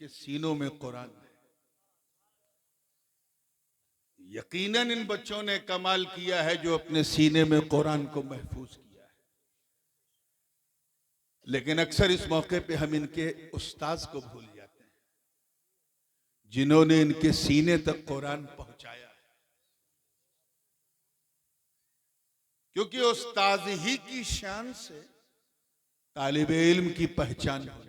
इनके सीनों में कुरान है। यकीनन इन बच्चों ने कमाल किया है जो अपने सीने में कुरान को महफूज किया है। लेकिन अक्सर इस मौके पे हम इनके उस्ताद को भूल जाते हैं जिन्होंने इनके सीने तक कुरान पहुंचाया है, क्योंकि उस्ताद ही की शान से तालिबे इल्म की पहचान होती है।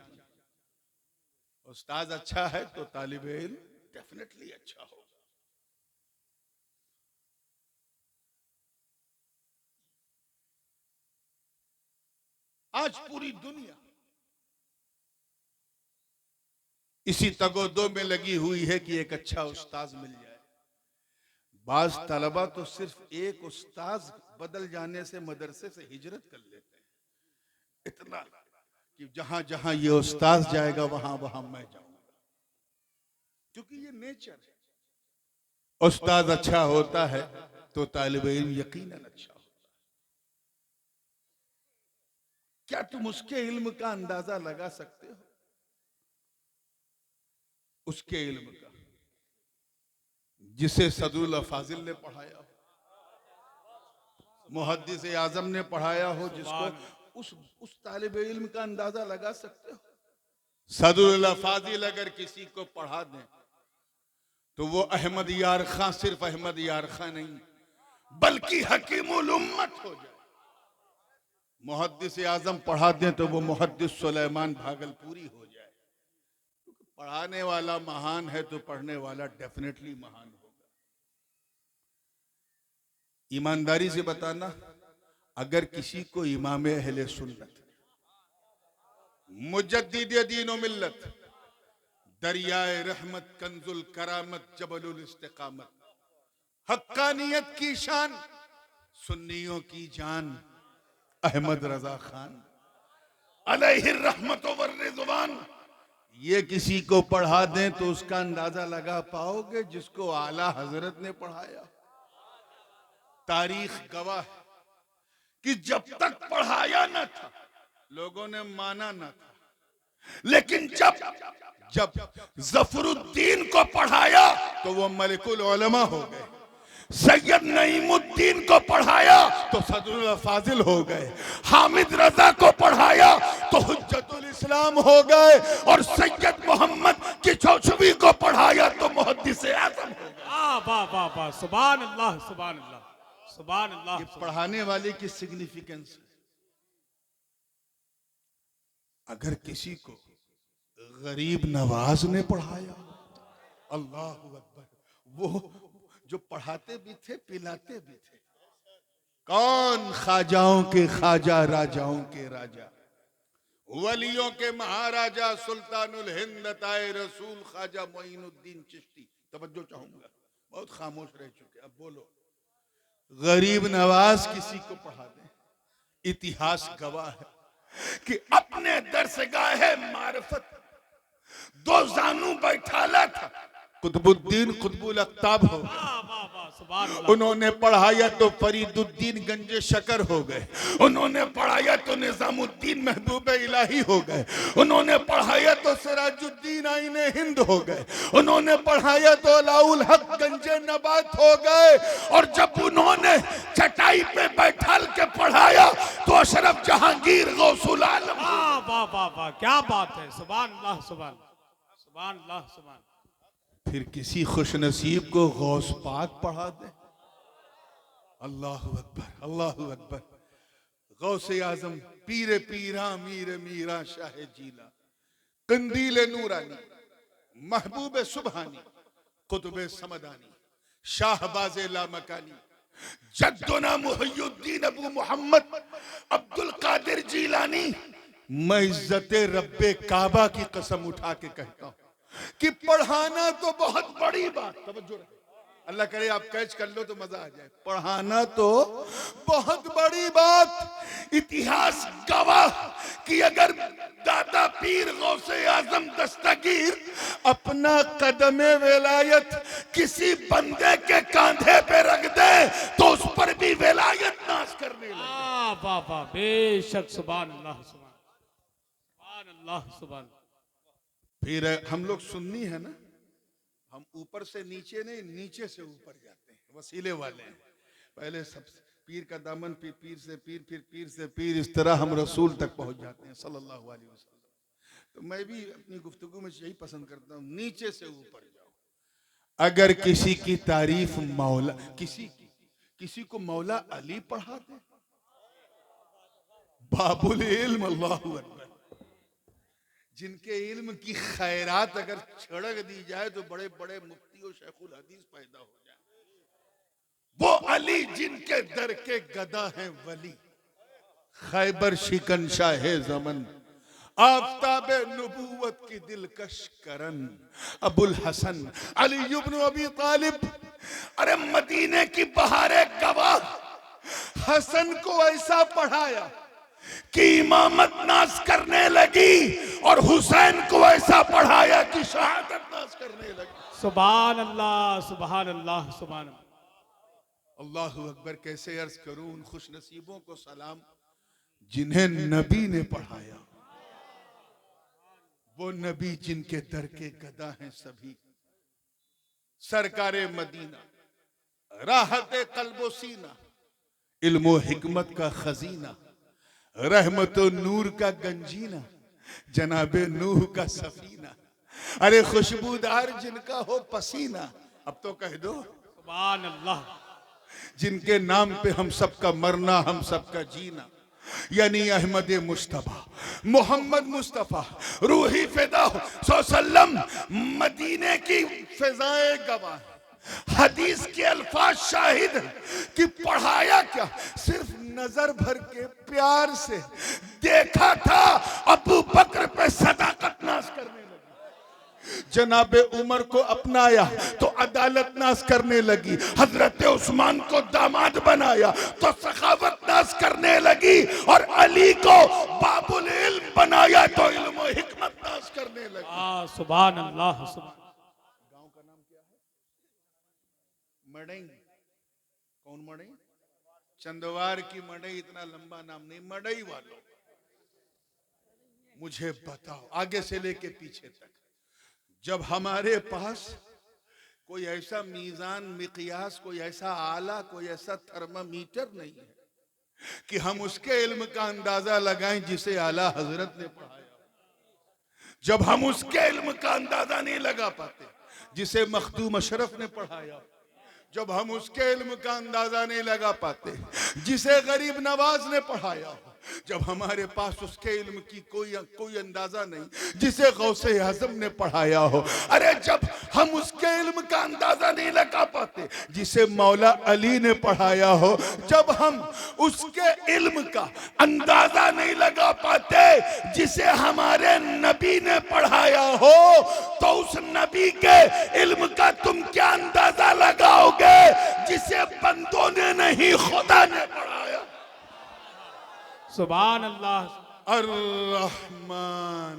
उस्ताद अच्छा है तो तालिबे इल्म डेफिनेटली अच्छा होगा। आज पूरी दुनिया इसी तगोदो में लगी हुई है कि एक अच्छा उस्ताद मिल जाए। बाज तलबा तो सिर्फ एक उस्ताद बदल जाने से मदरसे से हिजरत कर लेते हैं, इतना कि जहां जहां ये उस्ताद जाएगा वहां वहां मैं जाऊंगा, क्योंकि ये नेचर है। उस्ताद अच्छा होता है तो तालिबे इल्म यकीनन अच्छा होता है। क्या तुम उसके इल्म का अंदाजा लगा सकते हो? उसके इल्म का जिसे सदरुल फाजिल ने पढ़ाया हो, मुहद्दिस आजम ने पढ़ाया हो, जिसको उस तालिबे इल्म का अंदाजा लगा सकते हो? सदरुल फाजिल अगर किसी को पढ़ा दें तो वो अहमद यार खां सिर्फ अहमद यार खां नहीं बल्कि हकीमुल उम्मत हो जाए। मुहद्दिस आजम पढ़ा दें तो वो मुहद्दिस सुलेमान भागलपुरी हो जाए। पढ़ाने वाला महान है तो पढ़ने वाला डेफिनेटली महान होगा। ईमानदारी से बताना, अगर किसी को इमाम अहले सुन्नत, मुजद्दिद दीन व मिल्लत, दरियाए रहमत, कंजुल करामत, जबलुल इस्तिकामत, हक्कानियत की शान, सुन्नियों की जान, अहमद रजा खान अलैहि रहमत व रिज़वान, ये किसी को पढ़ा दें तो उसका अंदाजा लगा पाओगे जिसको आला हजरत ने पढ़ाया। तारीख गवाह है कि जब तक पढ़ाया न था लोगों ने माना न था, लेकिन जब जब जफरुद्दीन को पढ़ाया तो वो मलिकुल उलमा हो गए। सैयद नईमुद्दीन को पढ़ाया तो सदरुल फाजिल हो गए। हामिद रजा को पढ़ाया तो हुज्जतुल इस्लाम हो गए। और सैयद मोहम्मद की चौचवी को पढ़ाया तो मुहद्दिस आजम हो गए। वाह वाह वाह, सुभान अल्लाह सुभान अल्लाह सुभान अल्लाह। ये पढ़ाने वाले की सिग्निफिकेंस है। अगर किसी को गरीब नवाज ने पढ़ाया, अल्लाह अकबर, वो जो पढ़ाते भी थे पिलाते भी थे। कौन? ख्वाजाओं के ख्वाजा, राजाओं के राजा, वलियों के महाराजा, सुल्तानुल हिंद ताए रसूल ख्वाजा मोइनुद्दीन चिश्ती। तवज्जो चाहूंगा, बहुत खामोश रह चुके, अब बोलो। गरीब नवाज किसी को पढ़ा दे, इतिहास गवाह है कि अपने दरसगाहे मारिफत दो जानू बैठाला था। कुतुबुद्दीन कुतुबुल अख्ताब हो गए। उन्होंने पढ़ाया तो फरीदुद्दीन गंजे शकर हो गए। उन्होंने पढ़ाया तो निजामुद्दीन महबूब इलाही हो गए। उन्होंने पढ़ाया तो सिराजुद्दीन आईने हिंद हो गए। उन्होंने पढ़ाया तो अलाउल हक गंजे नबात हो गए। और जब उन्होंने चटाई पे बैठाल के पढ़ाया तो अशरफ जहांगीर गौसुल आलम। वाह वाह वाह, क्या बात है, सुभान अल्लाह सुभान सुभान अल्लाह सुभान। फिर किसी खुशनसीब को गौस पाक पढ़ा दे, अल्लाह अकबर अल्लाह अकबर। गौसे आजम पीरे पीरा मीरे मीरा शाह जीला, कंदीले नूरानी, महबूब सुबहानी, कुतुबे समदानी, शाहबाजे लामकानी, जद्दुना मुहियुद्दीन अबू मोहम्मद अब्दुल कादिर जीलानी। मैं इज्जते रब्बे काबा की कसम उठा के कहता हूं कि पढ़ाना तो बहुत बड़ी बात, तवज्जो रहे, अल्लाह करे आप कैच कर लो तो मजा आ जाए। पढ़ाना तो बहुत बड़ी बात। इतिहास गवाह कि अगर दादा पीर गौसे आजम दस्तगीर अपना कदमे विलायत किसी बंदे के कांधे पे रख दे तो उस पर भी विलायत नाश करने लगे। वाह वाह, बेशक, सुभान अल्लाह सुभान अल्लाह सुभान। फिर हम लोग सुन्नी है ना, हम ऊपर से नीचे नहीं, नीचे से ऊपर जाते हैं, वसीले वाले हैं। पहले सब पीर का दामन, फिर पीर से पीर, फिर पीर से पीर, इस तरह हम रसूल तक पहुंच जाते हैं सल्लल्लाहु अलैहि वसल्लम। तो मैं भी अपनी गुफ्तगू में यही पसंद करता हूँ, नीचे से ऊपर जाओ। अगर किसी की तारीफ मौला, किसी को मौला अली पढ़ा दे, बाबुल इल्म, अल्लाहु अकबर, जिनके इल्म की खैरात अगर छिड़क दी जाए तो बड़े बड़े मुफ्ती और शेखुल हदीस पैदा हो जाए। वो अली जिनके दर के गदा हैं वली, खैबर शिकन शाह जमन, आफताब नबूवत की दिलकश करन, अबुल हसन अली इब्न अबी तालिब। अरे मदीने की बहारे गवाह, हसन को ऐसा पढ़ाया कि इमामत नाज करने लगी, और हुसैन को ऐसा पढ़ाया कि शहादत नाज करने लगी। सुभान अल्लाह, सुभान अल्लाह, सुभान अल्लाह। अल्लाहु अकबर। कैसे अर्ज करूं उन खुश नसीबों को सलाम जिन्हें नबी ने पढ़ाया, वो नबी जिनके दर के गदा हैं सभी, सरकारे मदीना, राहत कल्बो सीना, इल्मो हिकमत का खजीना, रहमत नूर का गंजीना, जनाबे नूह का सफीना। अरे खुशबूदार जिनका हो पसीना, अब तो कह दो सुभान अल्लाह। जिनके नाम पे हम सबका मरना, हम सबका जीना, यानी अहमद मुस्तफा, मोहम्मद मुस्तफा, रूही फिदा सल्लम, मदीने की फिजाए गवाह, हदीस के अल्फाज शाहिद कि पढ़ाया क्या, सिर्फ नजर भर के प्यार से देखा था, अबू बकर पे सदाकत नाज करने लगी, जनाबे उमर को अपनाया तो अदालत नाज करने लगी, हजरत उस्मान को दामाद बनाया तो सखावत नाज करने लगी, और अली को बाबुल इल्म बनाया तो इल्म और हिकमत नाज करने लगी। सुभान अल्लाह, सुभान। गांव का नाम क्या है? मड़ई। कौन मड़ई? चंदवार की मड़ई। इतना लंबा नाम नहीं। मड़ई वालों, मुझे बताओ आगे से लेके पीछे तक, जब हमारे पास कोई ऐसा मीजान मिकियास, कोई ऐसा आला, कोई ऐसा थर्मामीटर नहीं है कि हम उसके इल्म का अंदाजा लगाएं जिसे आला हजरत ने पढ़ाया, जब हम उसके इल्म का अंदाजा नहीं लगा पाते जिसे मखदूम अशरफ ने पढ़ाया, जब हम उसके इल्म का अंदाजा नहीं लगा पाते जिसे गरीब नवाज ने पढ़ाया हो, जब हमारे पास उसके इल्म की कोई अंदाजा नहीं जिसे गौसे आजम ने पढ़ाया हो, अरे जब हम उसके इल्म का अंदाजा नहीं लगा पाते जिसे मौला अली ने पढ़ाया हो, जब हम उसके इल्म का अंदाजा नहीं लगा पाते जिसे हमारे नबी ने पढ़ाया हो, तो उस नबी के इल्म का तुम क्या अंदाजा लगाओगे जिसे बंदों ने नहीं खुदा ने पढ़ाया। सुभान अल्लाह। अर्रहमान,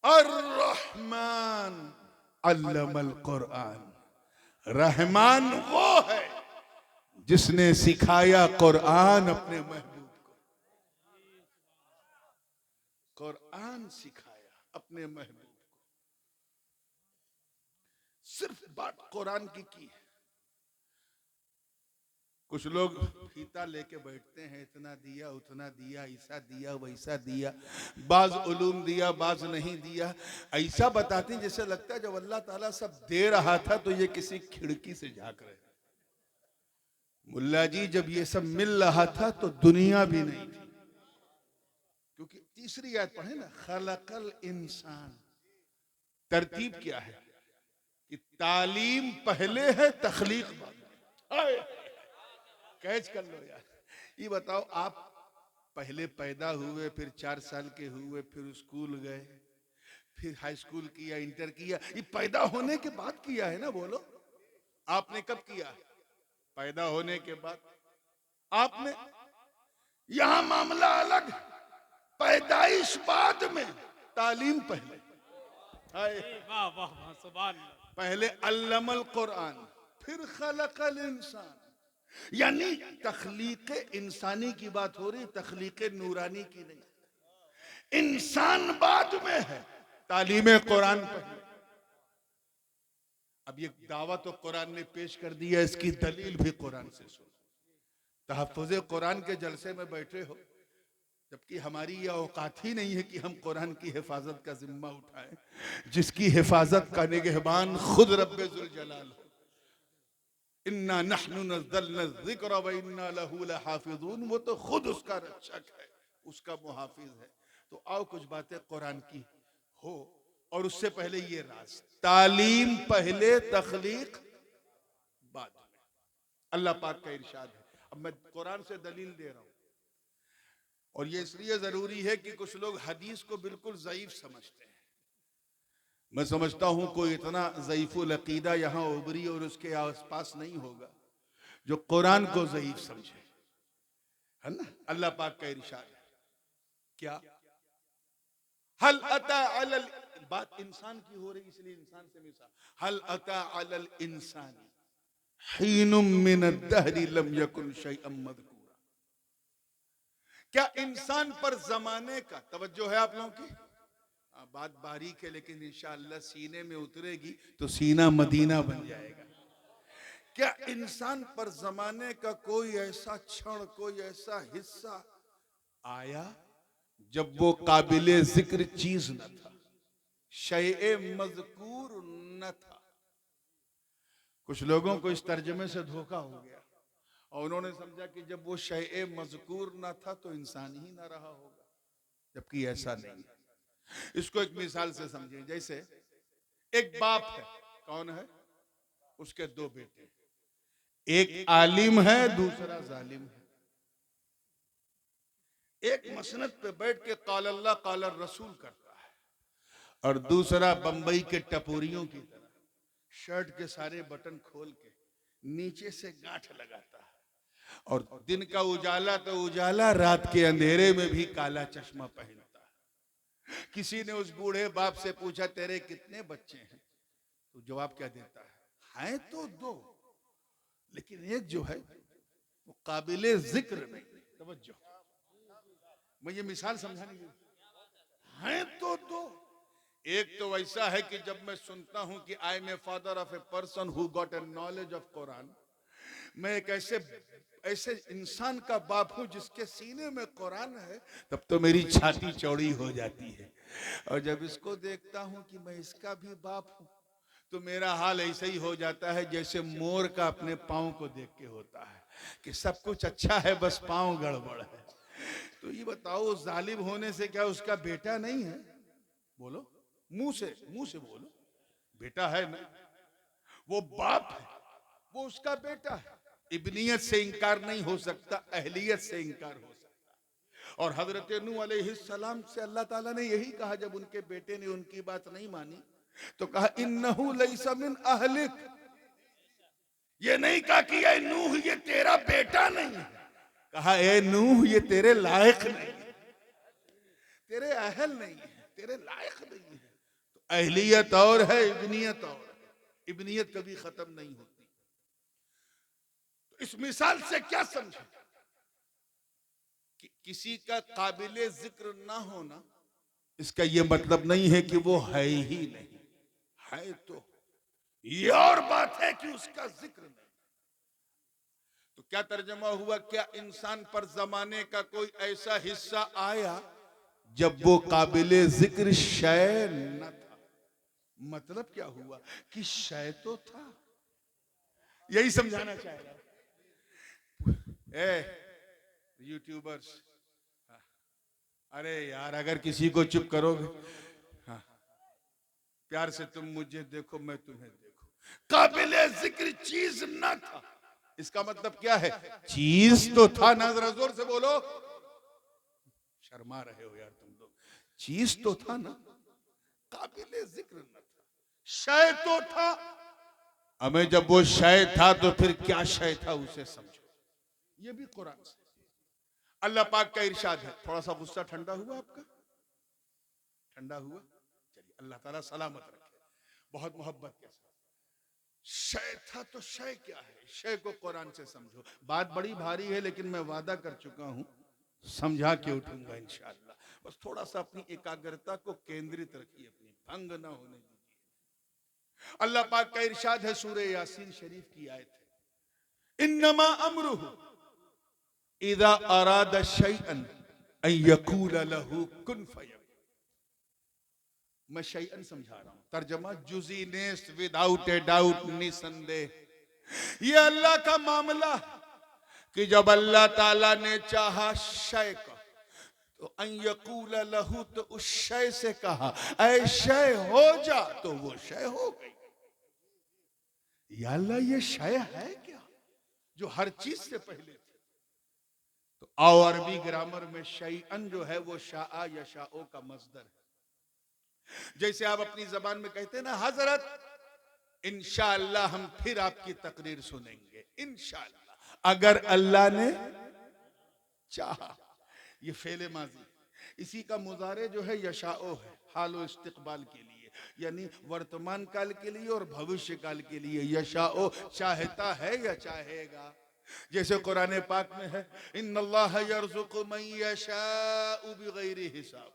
अर्रहमान अल्लमल कुरान। रहमान वो है जिसने सिखाया कुरान अपने महबूब को, कुरान सिखाया अपने महबूब को। सिर्फ बात कुरान की है। कुछ लोग फीता लेके बैठते हैं, इतना दिया उतना दिया, ऐसा दिया वैसा दिया, बाज उलूम दिया बाज नहीं दिया, ऐसा बताते हैं जैसे लगता है जब अल्लाह ताला सब दे रहा था तो ये किसी खिड़की से झांक रहे। मुल्ला जी जब ये सब मिल रहा था तो दुनिया भी नहीं थी, क्योंकि तीसरी आयत पढ़े ना, खलकल इंसान। तरतीब क्या है कि तालीम पहले है, तखलीक बाद। कैच कर लो यार। ये बताओ, आप पहले पैदा हुए, फिर 4 साल के हुए, फिर स्कूल गए, फिर हाई स्कूल किया, इंटर किया, ये पैदा होने के बाद किया है ना? बोलो, आपने कब किया? पैदा होने के बाद। आपने, यहां मामला अलग, पैदाइश बाद में, तालीम पहले। वाह वाह वाह, सुभान अल्लाह। पहले अल्लमल कुरान, फिर खलकल इंसान, यानी तख्लीक इंसानी की बात हो रही, तख्लीक नूरानी की नहीं। इंसान बाद में है, तालीम कुरान पहले। अब ये दावा तो कुरान ने पेश कर दिया, इसकी दलील भी कुरान से सुनो। तहफ़्फ़ुज़ कुरान के जलसे में बैठे हो, जबकि हमारी यह औकात ही नहीं है कि हम कुरान की हिफाजत का जिम्मा उठाएं, जिसकी हिफाजत का निगहबान खुद रब्बे जुल जलाल हो। इन्ना नहनु नज़्ज़लना ज़िक्र व इन्ना लहू लहाफ़िज़ून, वो तो खुद उसका रक्षक है, उसका मुहाफिज है। तो आओ कुछ बातें कुरान की हो, और उससे पहले ये राज, तालीम पहले, तख्लीक बाद में। अल्लाह पाक का इरशाद है। अब मैं कुरान से दलील दे रहा हूं, और ये इसलिए जरूरी है कि कुछ लोग हदीस को बिल्कुल ज़ईफ समझते हैं। मैं समझता हूं कोई इतना ज़ईफुल अकीदा यहां उभरी और उसके आसपास नहीं होगा जो कुरान को ज़ईफ समझे, है ना। अल्लाह पाक का इरशाद है, क्या हल अता अलल, बात इंसान की हो रही इसलिए इंसान से मिसाल, हल अता अलल इंसानी हीनुम मिन अद्दहरि लम यकुन शैअम मज़कूरा। क्या इंसान पर जमाने का, तवज्जो है आप लोगों की, बात बारीक है लेकिन इंशाअल्लाह सीने में उतरेगी तो सीना मदीना बन जाएगा। क्या इंसान पर जमाने का कोई ऐसा क्षण, कोई ऐसा हिस्सा आया जब वो काबिले जिक्र चीज न था, शैए मज़कूर न था। कुछ लोगों को इस तर्जमे से धोखा हो गया और उन्होंने समझा कि जब वो शैए मज़कूर न था तो इंसान ही ना रहा होगा, जबकि ऐसा नहीं है। इसको एक मिसाल से समझें। जैसे एक बाप है, कौन है, उसके दो बेटे, एक आलिम है, दूसरा जालिम है। एक मसनद पे बैठ के काल अल्लाह काल रसूल करता है, और दूसरा बंबई के टपोरियों की तरह शर्ट के सारे बटन खोल के नीचे से गांठ लगाता है, और दिन का उजाला तो उजाला, रात के अंधेरे में भी काला चश्मा पहनता है। किसी ने उस बूढ़े बाप से पूछा, तेरे कितने बच्चे हैं? तो जवाब क्या देता है, हैं तो दो, लेकिन एक जो है वो काबिले जिक्र नहीं। तवज्जो, मैं ये मिसाल समझाने की, हैं तो दो। एक तो वैसा है कि जब मैं सुनता हूं कि I am a father of a person who got a knowledge of Quran, मैं एक ऐसे इंसान का बाप हूं जिसके सीने में कुरान है, तब तो मेरी छाती चौड़ी हो जाती है। और जब इसको देखता हूं कि मैं इसका भी बाप हूं, तो मेरा हाल ऐसे ही हो जाता है जैसे मोर का अपने पाँव को देख के होता है कि सब कुछ अच्छा है, बस पाँव गड़बड़ है। तो ये बताओ, जालिम होने से क्या उसका बेटा नहीं है? बोलो, मुंह से बोलो, बेटा है ना, वो बाप है, वो उसका बेटा है। इब्नियत से इंकार नहीं हो सकता, अहलियत से इंकार हो सकता। और हजरत नूह अलैहिस्सलाम से अल्लाह ताला ने यही कहा, जब उनके बेटे ने उनकी बात नहीं मानी तो कहा इन्नहु लैसा मिन अहलिक। ये नहीं कहा कि ए नूह ये तेरा बेटा नहीं है, कहा ए नूह ये तेरे लायक नहीं है, तेरे अहल नहीं है, तेरे लायक नहीं है। तो अहलियत और है, इब्नियत और है, इब्नियत कभी खत्म नहीं होती। तो इस मिसाल से क्या समझे कि किसी का काबिले जिक्र ना होना, इसका यह मतलब नहीं है कि वो है ही नहीं, है तो ये और बात है कि उसका जिक्र नहीं। तो क्या तर्जमा हुआ, क्या इंसान पर जमाने का कोई ऐसा हिस्सा आया जब वो काबिले जिक्र शय न था? मतलब क्या हुआ कि शय तो था, यही समझाना चाह रहा ए यूट्यूबर्स। अरे यार, अगर किसी को चुप करोगे, हाँ, प्यार से तुम मुझे देखो मैं तुम्हें देखो, काबिले जिक्र चीज न था, इसका मतलब क्या है, चीज तो था ना। जरा जोर से बोलो, शर्मा रहे हो यार तुम लोग। चीज तो था ना, काबिले जिक्र न था, शय तो था। हमें जब वो शय था तो फिर क्या शय था उसे समझो। ये भी कुरान से अल्लाह पाक का इरशाद है। थोड़ा सा गुस्सा ठंडा हुआ आपका? ठंडा हुआ? चलिए, अल्लाह ताला सलामत रखे, बहुत मोहब्बत के साथ। शय था तो शय क्या है, शय को कुरान से समझो। बात बड़ी भारी है लेकिन मैं वादा कर चुका हूं, समझा के उठूंगा इंशाअल्लाह। बस थोड़ा सा अपनी एकाग्रता को केंद्रित रखिए, अपनी भंग ना होने दीजिए। अल्लाह पाक का इरशाद है सूरह यासीन शरीफ की आयत है, इन्नमा अमरुहु इदा अरादा शैअन अन यकूल लहू कुन फयकून। मैं शैअन समझा रहा हूं, तर्जमा जुजी नेस्त, विदाउट ए डाउट, निसंदेह। ये अल्लाह का मामला कि जब अल्लाह ताला ने चाहा शय का तो अन यकूल लहू, तो उस शय से कहा ऐ शय हो जा, तो वो शय हो गई। या अल्लाह ये शय है क्या जो हर चीज से पहले थी? तो आओ अरबी ग्रामर में शैअन जो है वो शाआ या शाओ का मस्दर है। जैसे आप अपनी जबान में कहते हैं ना हजरत, इंशाअल्लाह हम फिर आपकी तकरीर सुनेंगे, इंशाअल्लाह, अगर अल्लाह ने चाहा। ये फेले माजी, इसी का मुजारे जो है यशाओ है, हालो इस्तिकबाल के लिए, यानी वर्तमान काल के लिए और भविष्य काल के लिए। यशाओ चाहता है या चाहेगा। जैसे कुरान पाक में है, इन्नल्लाह यर्ज़ुक़ु मन यशाउ बिगैरि हिसाब,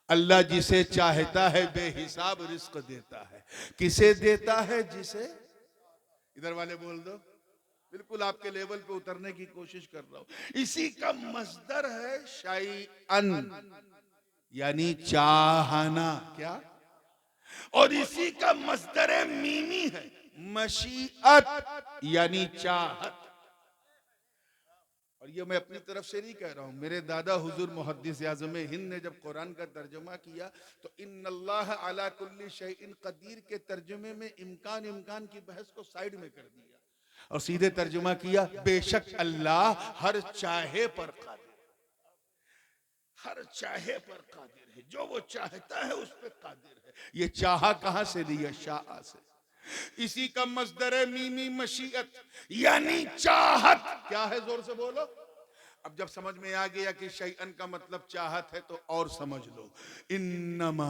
अल्लाह जिसे चाहता है बेहिसाब रिस्क देता है। किसे देता है? जिसे, इधर वाले बोल दो, बिल्कुल आपके लेवल पे उतरने की कोशिश कर रहा हूं। इसी का मस्दर है शैअन, यानी चाहना। क्या? और इसी का मस्दर मीमी है मशीअत, यानी चाहत। और ये मैं अपनी तरफ से नहीं कह रहा हूं, मेरे दादा हुजूर मुहद्दिस आज़म हिंद ने जब कुरान का तर्जुमा किया तो इन्नल्लाह अला कुल्ली शैइन कदीर के तर्जुमे में इम्कान की बहस को साइड में कर दिया और सीधे तर्जुमा किया, बेशक अल्लाह हर चाहे पर कादिर, हर चाहे पर कादिर है, जो वो चाहता है उस पर कादिर है। ये चाहा कहां से लिया? शाह से। इसी का मस्दर है मीमी मशीअत, यानी चाहत। क्या है? जोर से बोलो। अब जब समझ में आ गया कि शैअन का मतलब चाहत है तो और समझ लो, इन्नमा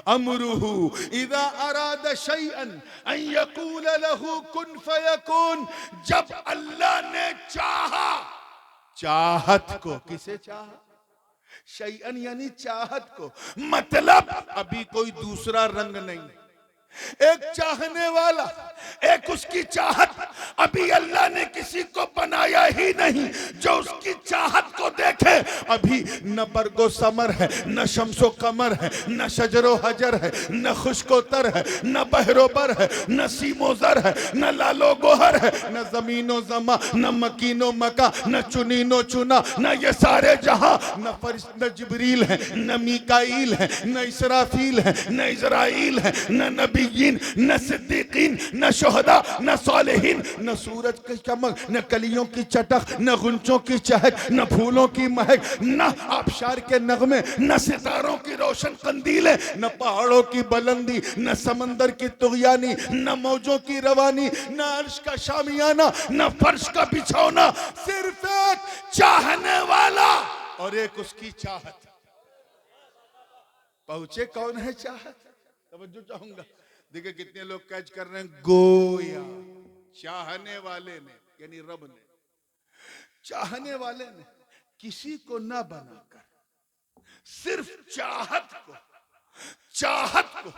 अमरुहु इदा अरादा शैअन अन यकूल लहू कुन फयकून। जब अल्लाह ने चाहा, चाहत को, किसे चाहा? शैअन यानी चाहत को। मतलब अभी कोई दूसरा रंग नहीं, एक चाहने वाला, एक उसकी चाहत। अभी अल्लाह ने किसी को बनाया ही नहीं जो उसकी चाहत को देखे। अभी न बरगो समर है, न शम्सो कमर है, न शजरो हजर है, न खुशकोतर है, न बहरोबर है, न सीमोजर है, न लालो गोहर है, न जमीनो जमा, न मकीनो मका, न चुनीनो चुना, न ये सारे जहां, न फरिश्त, न जिब्रील है, न मीकाईल है, न इसराफील है, न इजराइल है, न नबी, न सिद्दीकीन, न शुहदा, न सालिहीन, न सूरज की चमक, न कलियों की चटक, न गुंचों की चहक, न फूलों की महक, न आबशार के नगमे, न सितारों की रोशन कंदीलें, न पहाड़ों की बुलंदी, न समंदर की तुगयानी, न मौजों की रवानी, न अर्श का शामियाना, न फर्श का बिछौना। सिर्फ एक चाहने वाला और एक उसकी चाहत। पहुंचे कौन है चाहत? तवज्जो चाहूंगा। देखिए कितने लोग कैच कर रहे हैं, गोया चाहने वाले ने, यानी रब ने, चाहने वाले ने किसी को ना बनाकर सिर्फ चाहत को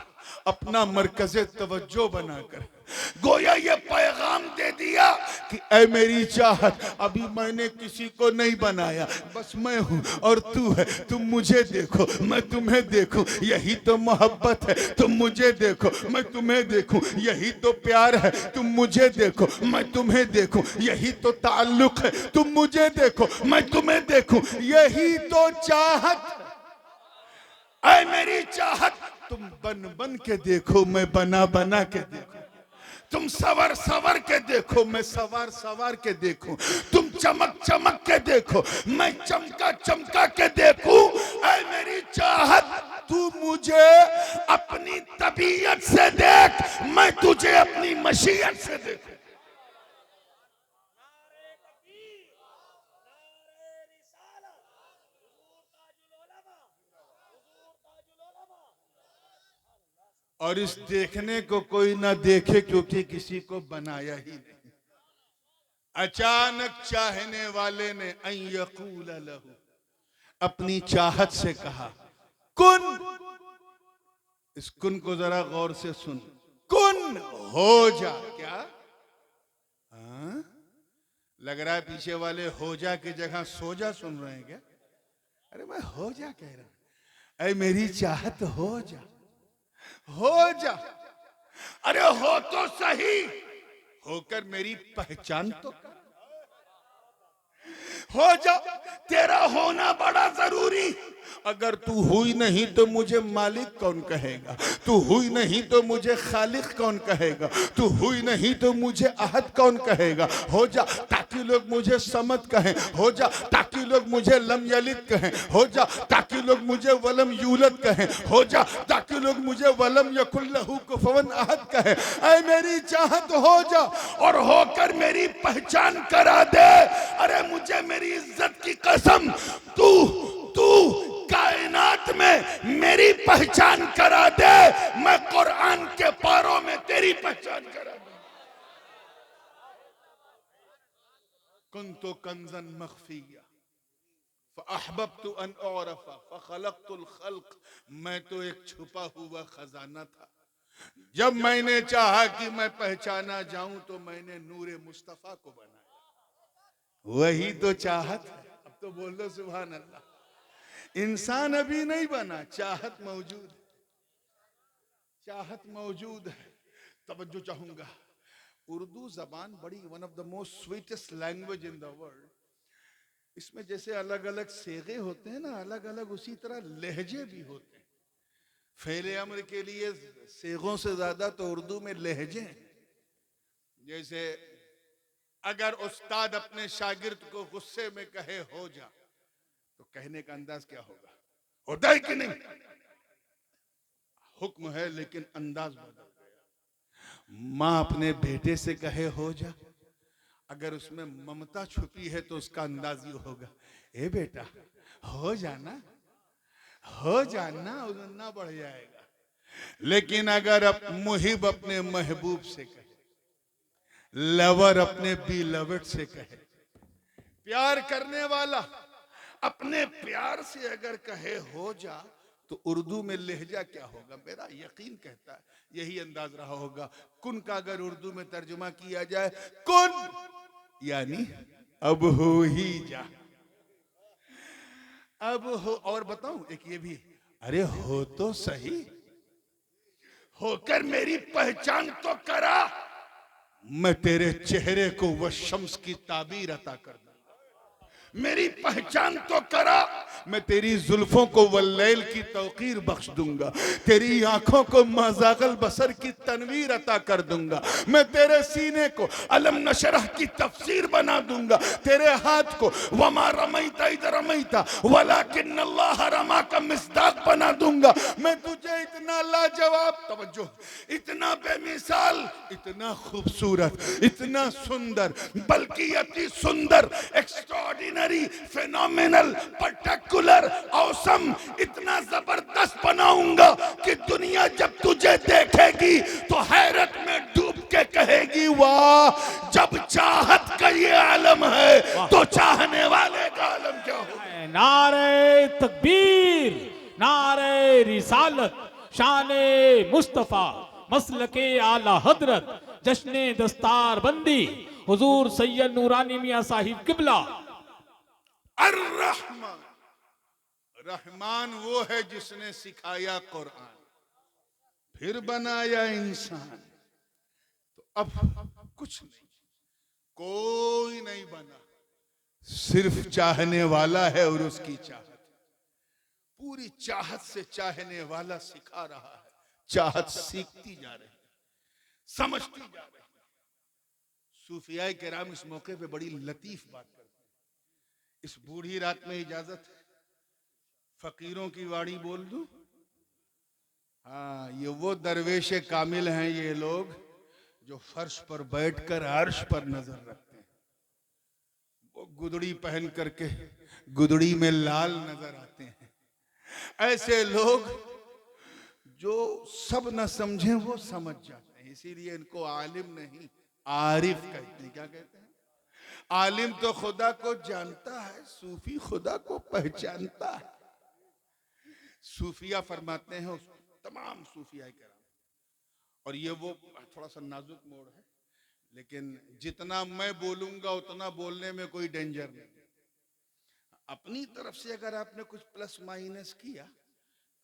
अपना मरकज़े तवज्जो बनाकर गोया ये पैगाम दे दिया कि ऐ मेरी चाहत, अभी मैंने किसी को नहीं बनाया, बस मैं हूं और तू है। तुम मुझे देखो, मैं तुम्हें देखूं, यही तो मोहब्बत है। तुम मुझे देखो, मैं तुम्हें देखूं, यही तो प्यार है। तुम मुझे देखो, मैं तुम्हें देखूं, यही तो ताल्लुक है। तुम मुझे देखो, मैं तुम्हें देखूं, यही तो चाहत। ऐ मेरी चाहत, तुम बन बन के देखो, मैं बना बना के देखो। तुम सवर सवर के देखो, मैं सवार सवार के देखूं। तुम चमक चमक के देखो, मैं चमका चमका के देखूं। ऐ मेरी चाहत, तू मुझे अपनी तबीयत से देख, मैं तुझे अपनी मशीयत से देखूं। और इस देखने को कोई ना देखे क्योंकि किसी को बनाया ही नहीं। अचानक चाहने वाले ने अन यकूल लहू, अपनी चाहत से कहा कुन। इस कुन को जरा गौर से सुन। कुन, हो जा। क्या? हाँ? लग रहा है पीछे वाले हो जा की जगह सो जा सुन रहे हैं क्या? अरे मैं हो जा कह रहा हूं। अरे मेरी चाहत हो जा, हो जा। अरे हो तो सही, होकर मेरी पहचान तो कर। हो जा, तेरा होना बड़ा जरूरी। अगर तू हुई नहीं तो मुझे मालिक कौन कहेगा? तू हुई नहीं तो मुझे खालिक कौन कहेगा? तू हुई नहीं तो मुझे अहद कौन कहेगा? हो जा ताकि लोग मुझे समद कहें, हो जा ताकि लोग मुझे लम यलिद कहें, हो जा ताकि लोग मुझे वलम यूलद कहें, हो जा ताकि लोग मुझे वलम यकुल लहू कुफुवन अहद कहें। ऐ मेरी चाहत हो जा और होकर मेरी पहचान करा दे। अरे मुझे मेरी इज्जत की कसम, तू तू कायनात में मेरी पहचान करा दे, मैं कुरान के पारों में तेरी पहचान करा दूं। कुन्तु कंज़न मख्फिया फअहबब्तु अन उअरफ़ फखलक़तुल खल्क़, मैं तो एक छुपा हुआ खजाना था। जब मैंने चाहा कि मैं पहचाना जाऊं तो मैंने नूरे मुस्तफा को बनाया। वही तो चाहत है। अब तो बोल दो सुभान अल्लाह। इंसान अभी नहीं बना, चाहत मौजूद है, चाहत मौजूद है। तवज्जो चाहूंगा, उर्दू जबान बड़ी one of the most sweetest language in the world. इसमें जैसे अलग अलग सेगे होते हैं ना, अलग अलग उसी तरह लहजे भी होते हैं। फेले अम्र के लिए सेगों से ज्यादा तो उर्दू में लहजे हैं। जैसे अगर उस्ताद अपने शागिर्द को गुस्से में कहे हो जा, तो कहने का अंदाज क्या होगा? होता है कि नहीं? हुक्म है लेकिन अंदाज बदल गया। माँ अपने बेटे से कहे हो जा, अगर उसमें ममता छुपी है तो उसका अंदाज ये होगा, ए बेटा हो जाना, हो जाना, उन्ना बढ़ जाएगा। लेकिन अगर मुहिब अपने महबूब से कहे, लवर अपने बिलवड से कहे, प्यार करने वाला अपने प्यार से अगर कहे हो जा, तो उर्दू में लहजा क्या होगा? मेरा यकीन कहता है यही अंदाज रहा होगा। कुन का अगर उर्दू में तर्जुमा किया जाए, कुन यानी अब हो ही जा, अब हो। और बताऊं एक ये भी, अरे हो तो सही, होकर मेरी पहचान तो करा, मैं तेरे चेहरे को वह शम्स की ताबीर अता कर दूंगा। मेरी पहचान तो करा, मैं तेरी जुल्फों को वल्लैल की तौकीर बख्श दूंगा, तेरी आंखों को मज़ागल बसर की तनवीर अता कर दूंगा, मैं तेरे सीने को अलम नशरह की तफसीर बना दूंगा, तेरे हाथ को वमा रमैता इद रमैता वलाकिन्नल्लाह रमा का मिस्दाक बना दूंगा। मैं तुझे इतना लाजवाब, तवज्जो, इतना बेमिसाल, इतना खूबसूरत, इतना सुंदर, बल्कि अति सुंदर, एक्स्ट्राऑर्डिनरी, फेनोमेनल, पर्टिकुलर, औसम, इतना जबरदस्त बनाऊंगा कि दुनिया जब तुझे देखेगी तो हैरत में डूब के कहेगी वाह। जब चाहत का ये आलम है तो चाहने वाले का आलम क्या होगा? नारे तकबीर, नारे रिसालत, शाने मुस्तफा, मसलके आला हजरत, जश्ने दस्तार बंदी, हुजूर सैयद नूरानी मियां साहिब किबला। अर्रहमान, रहमान वो है जिसने सिखाया कुरान, फिर बनाया इंसान। तो अब कुछ नहीं, कोई नहीं बना, सिर्फ चाहने वाला है और उसकी चाहत। पूरी चाहत से चाहने वाला सिखा रहा है, चाहत सीखती जा रही है, समझती जा रही है। सूफियाए किराम इस मौके पे बड़ी लतीफ बात करते हैं। इस बूढ़ी रात में इजाजत है फकीरों की वाणी बोल दूं? हाँ, ये वो दरवेश कामिल हैं ये लोग जो फर्श पर बैठकर अर्श पर नजर रखते हैं। वो गुदड़ी पहन करके गुदड़ी में लाल नजर आते हैं। ऐसे लोग जो सब न समझे वो समझ जाते हैं, इसीलिए इनको आलिम नहीं आरिफ कहते हैं। क्या कहते हैं? आलिम तो खुदा को जानता है, सूफी खुदा को पहचानता है। सूफिया फरमाते हैं, तमाम सूफिया कराम, और ये वो थोड़ा सा नाजुक मोड़ है, लेकिन जितना मैं बोलूंगा उतना बोलने में कोई डेंजर नहीं। अपनी तरफ से अगर आपने कुछ प्लस माइनस किया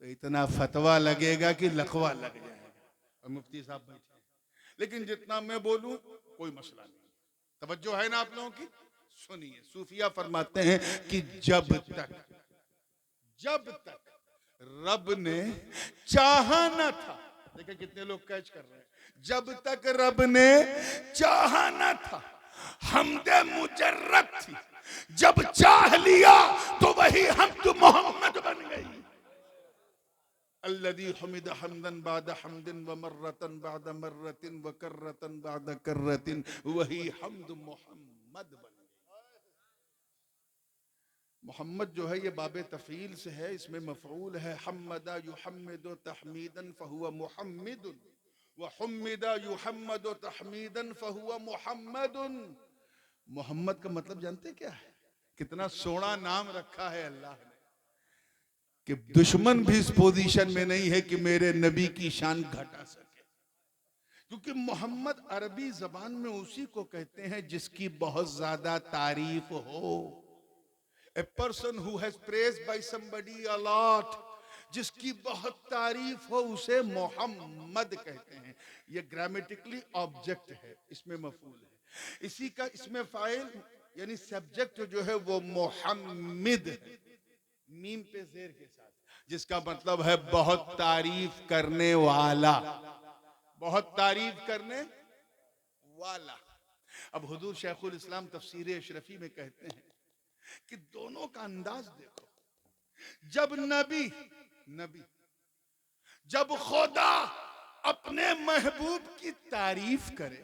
तो इतना फतवा लगेगा कि लकवा लग जाएगा, और मुफ्ती साहब बैठे हैं। लेकिन जितना मैं बोलूं कोई मसला नहीं। तवज्जो है ना आप लोगों की? सुनिए, सूफिया फरमाते हैं कि जब तक रब ने चाहा न था, देखिए कितने लोग कैच कर रहे हैं, जब तक रब ने चाहा न था हमदे मुजर्रद थी, जब चाह लिया तो वही हमद मोहम्मद बन गई। अल्लज़ी हमिद हमदन बाद हमदिन व मर्रतन बाद मर्रतिन व कर्रतन बाद कर्रतिन, वही हमद मोहम्मद बन गई। मोहम्मद जो है ये बाबे तफील से है, इसमें मफऊल है। हम्मदा युहम्मिदु तहमीदन फहुवा मुहम्मिदुन व हुम्मिदा युहम्मदु तहमीदन फहुवा मुहम्मदुन। मोहम्मद का मतलब जानते क्या है? कितना सोना नाम रखा है अल्लाह ने कि दुश्मन भी इस पोजीशन में नहीं है कि मेरे नबी की शान घटा सके, क्योंकि मोहम्मद अरबी जबान में उसी को कहते हैं जिसकी बहुत ज्यादा तारीफ हो। A person who has praised by somebody a lot, जिसकी बहुत तारीफ हो उसे मोहम्मद कहते हैं। ये ग्रामेटिकली ऑब्जेक्ट है, इसमें मफूल है। इसी का इसमें फाइल यानी सब्जेक्ट जो है वो मोहम्मद है, मीम पे जेर के साथ, जिसका मतलब है बहुत तारीफ करने वाला, बहुत तारीफ करने वाला। अब हुजूर शेखुल इस्लाम तफसीर अशरफी में कहते हैं कि दोनों का अंदाज देखो। जब नबी जब खुदा अपने महबूब की तारीफ करे,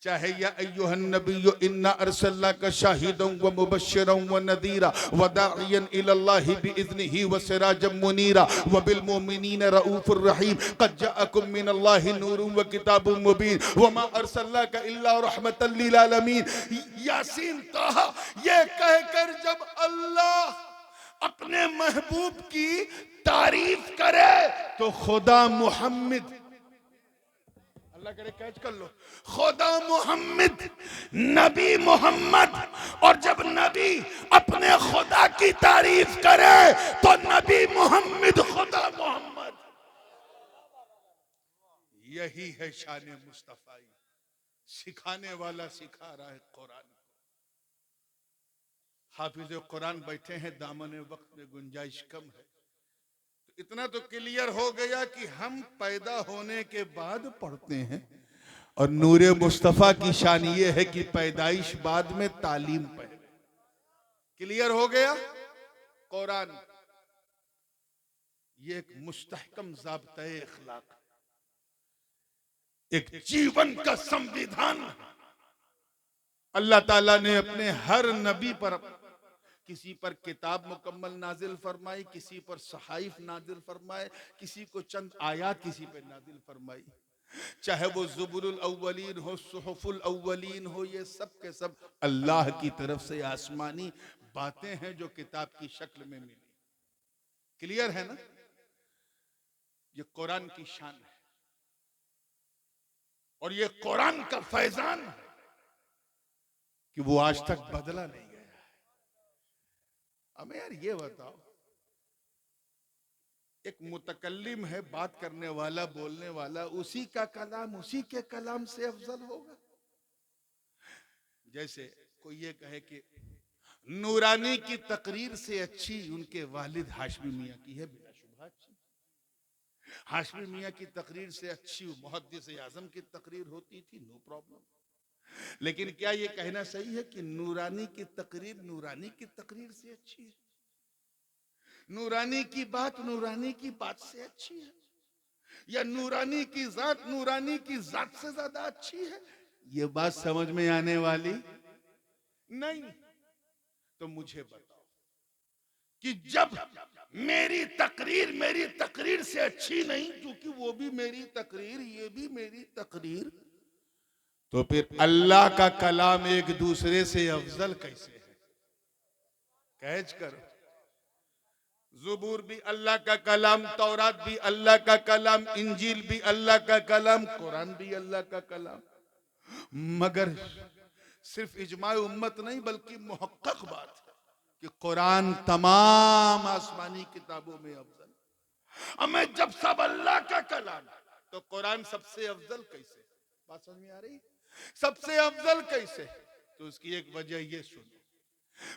चाहे या अय्युहन नबिय्यु इन्ना अरसलनाका शाहिदन व मुबश्शिरन व नदीरा व दाइयन इलल्लाहि बिइज़्निही व सिराजम मुनीरा व बिल मुमिनीना रऊफुर रहीम क़द जाअकुम मिनल्लाहि नूरुन व किताबुम मुबीन व मा अरसलनाका इल्ला रहमतल लिल आलमीन। यासीन ताहा, ये कहकर जब अल्लाह अपने महबूब की तारीफ करे तो खुदा मुहम्मद, अल्लाह करे कैच कर लो, खुदा मोहम्मद, नबी मोहम्मद। और जब नबी अपने खुदा की तारीफ करे तो नबी मोहम्मद, खुदा मोहम्मद। यही है शान मुस्तफाई। सिखाने वाला सिखा रहा है कुरान को। हाफिज कुरान बैठे हैं, दामन वक्त में गुंजाइश कम है। तो इतना तो क्लियर हो गया कि हम पैदा होने के बाद पढ़ते हैं, और नूरे मुस्तफा की शान ये है कि पैदाइश बाद में, तालीम पहले। क्लियर हो गया? कुरान ये एक मुस्तहकम ज़ाब्ता-ए अखलाक, एक जीवन का संविधान। अल्लाह ताला ने अपने हर नबी पर, किसी पर किताब मुकम्मल नाजिल फरमाई, किसी पर सहाइफ नाजिल फरमाए, किसी को चंद आयात किसी पर नाजिल फरमाई। चाहे वो ज़ुबुरुल अव्वलीन हो, सुहुफुल अव्वलीन हो, ये सब के सब अल्लाह की तरफ से आसमानी बातें हैं जो किताब की शक्ल में मिली। क्लियर है ना? ये कुरान की शान है, और ये कुरान का फैजान है कि वो आज तक बदला नहीं गया है। हमें यार ये बताओ, एक मुतकल्लिम है, बात करने वाला, बोलने वाला, उसी का कलाम उसी के कलाम से अफजल होगा? जैसे कोई ये कहे कि नूरानी की तकरीर से अच्छी उनके वालिद हाशमी मियाँ की है, बिलाशुबह अच्छी। हाशमी मियाँ की तकरीर से अच्छी मुहद्दिस आजम की तकरीर होती थी, नो प्रॉब्लम। लेकिन क्या ये कहना सही है कि नूरानी की तकरीर नूरानी की तकरीर से अच्छी है? नूरानी की बात नूरानी की बात से अच्छी है? या नूरानी की जात नूरानी की जात से ज्यादा अच्छी है? ये बात समझ में आने वाली नहीं। तो मुझे बताओ कि जब मेरी तकरीर से अच्छी नहीं, क्योंकि वो भी मेरी तकरीर, ये भी मेरी तकरीर, तो फिर अल्लाह का कलाम एक दूसरे से अफजल कैसे है? कैच करो। ज़ुबूर भी अल्लाह का कलाम, तौरात भी अल्लाह का कलाम, इंजील भी अल्लाह का कलाम, कुरान भी अल्लाह का कलाम। मगर सिर्फ इजमा उम्मत नहीं, बल्कि मुहक्कक बात है कि कुरान तमाम आसमानी किताबों में अफजल। हमें जब सब अल्लाह का कलाम, तो कुरान सबसे अफजल कैसे? बात समझ में आ रही? सबसे अफजल कैसे? तो उसकी एक वजह ये सुनो।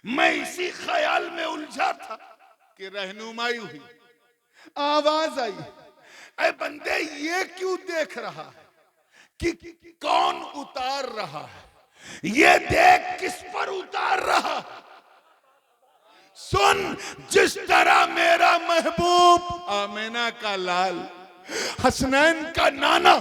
मैं इसी ख्याल में उलझा था कि रहनुमाई हुई, आवाज आई, ऐ बंदे ये क्यों देख रहा है कि कौन उतार रहा है, ये देख किस पर उतार रहा है। सुन, जिस तरह मेरा महबूब आमिना का लाल, हसनैन का नाना,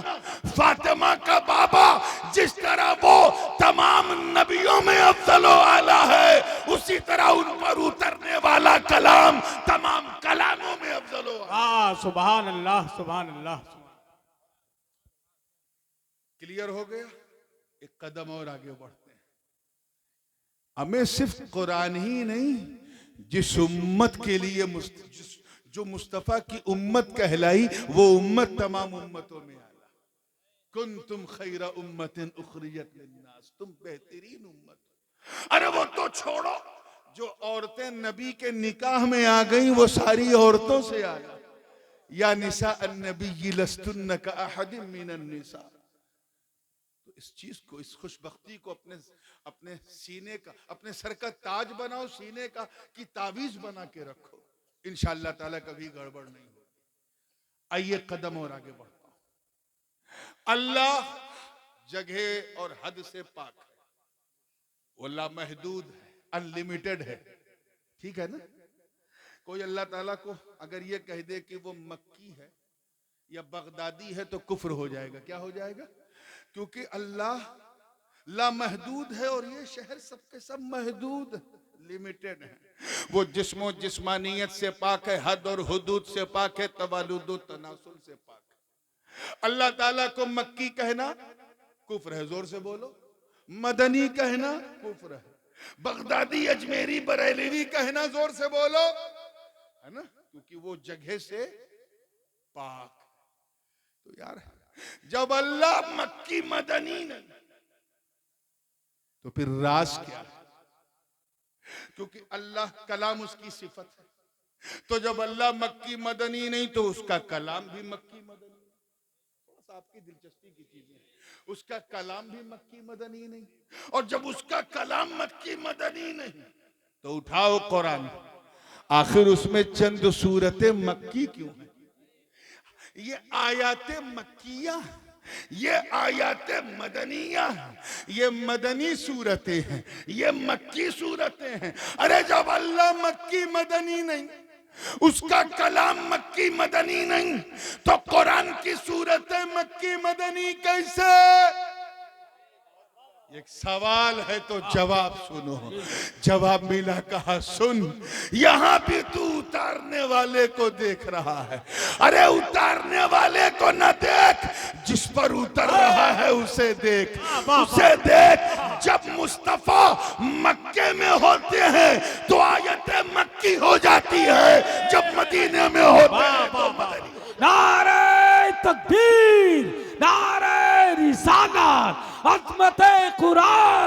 फातिमा का बाबा, जिस तरह वो तमाम नबियों में अफजल आला है, उसी तरह उन पर उतरने वाला कलाम तमाम कलामों में अफजल आला। सुभान अल्लाह, सुभान अल्लाह। क्लियर हो गया? एक कदम और आगे बढ़ते हैं। हमें सिर्फ कुरान ही नहीं, जिस उम्मत के लिए जो मुस्तफा की उम्मत कहलाई, वो उम्मत तमाम उम्मतों में आला। कुंतुम खैरा उम्मतिन उखरिजत लिन्नास, तुम बेहतरीन उम्मत। अरे वो तो छोड़ो, जो औरतें नबी के निकाह में आ गई, वो सारी औरतों से आला। या निसा अन्नबी लस्तुन्न का अहदिम मिनन निसा। तो इस चीज को, इस खुशबख्ती को अपने सीने का, अपने सर का ताज बनाओ, सीने का की तावीज बना के रखो। इंशाअल्लाह ताला कभी गड़बड़ नहीं होगी। आइए कदम और आगे बढ़ता हूं। अल्लाह जगह और हद से पाक है, वो लामहदूद है, अनलिमिटेड है। ठीक है ना? कोई अल्लाह ताला को अगर ये कह दे कि वो मक्की है या बगदादी है, तो कुफ्र हो जाएगा। क्या हो जाएगा? क्योंकि अल्लाह लामहदूद है और ये शहर सबके सब महदूद, लिमिटेड है। वो जिस्मो जिस्मानियत से पाक है, हद और हुदूद से पाक है, तवालुद तनासुल से पाक है। अल्लाह ताला को मक्की कहना कुफ्र है, जोर से बोलो। मदनी कहना कुफ्र है। बगदादी, अजमेरी, बरेलवी कहना जोर से बोलो, है ना? क्योंकि वो जगह से पाक। तो यार, जब अल्लाह मक्की मदनी नहीं, तो फिर राज क्या है? क्योंकि अल्लाह कलाम उसकी सिफत है। तो जब अल्लाह मक्की मदनी नहीं, तो उसका कलाम भी मक्की मदनी। थोड़ा सा आपकी दिलचस्पी की चीजें, उसका कलाम भी मक्की मदनी नहीं। और जब उसका कलाम मक्की मदनी नहीं, तो उठाओ कुरान, आखिर उसमें चंद सूरतें मक्की क्यों है? ये आयाते मक्किया, ये आयाते मदनिया, ये मदनी सूरतें हैं, ये मक्की सूरतें हैं। अरे जब अल्लाह मक्की मदनी नहीं, उसका कलाम मक्की मदनी नहीं, तो कुरान की सूरतें मक्की मदनी कैसे? एक सवाल है तो जवाब सुनो। जवाब मिला, कहा सुन, यहां भी तू उतारने वाले को देख रहा है। अरे उतारने वाले को न देख, जिस पर उतर रहा है उसे देख, उसे देख। जब मुस्तफा मक्के में होते हैं तो आयतें मक्की हो जाती है, जब मदीने में होते हैं तो मदनी। नारे तकबीर।